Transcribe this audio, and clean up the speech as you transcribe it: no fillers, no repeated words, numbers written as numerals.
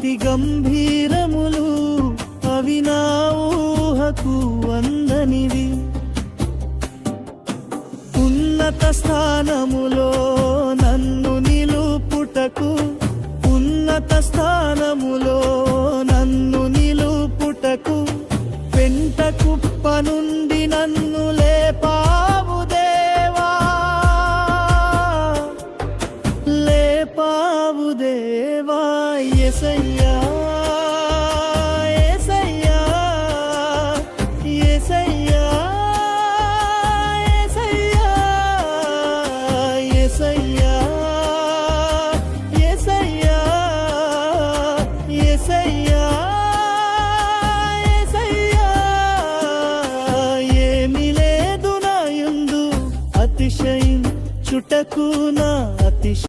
అతి గంభీరములు అవి నా ఊహకు అందనివి. ఉన్నత స్థానములో నన్ను నిలుపుటకు, ఉన్నత స్థానములో నన్ను నిలుపుటకు, పెంట కుప్ప నుండి నన్ను లేపావు దేవా, లేపావు దేవా. యేసయ్యా యేసయ్యా యేసయ్యా యేసయ్యా యేసయ్యా యేసయ్యా యేసయ్యా. ఏమి లేదు నా యందు అతిశయించుటకు, నా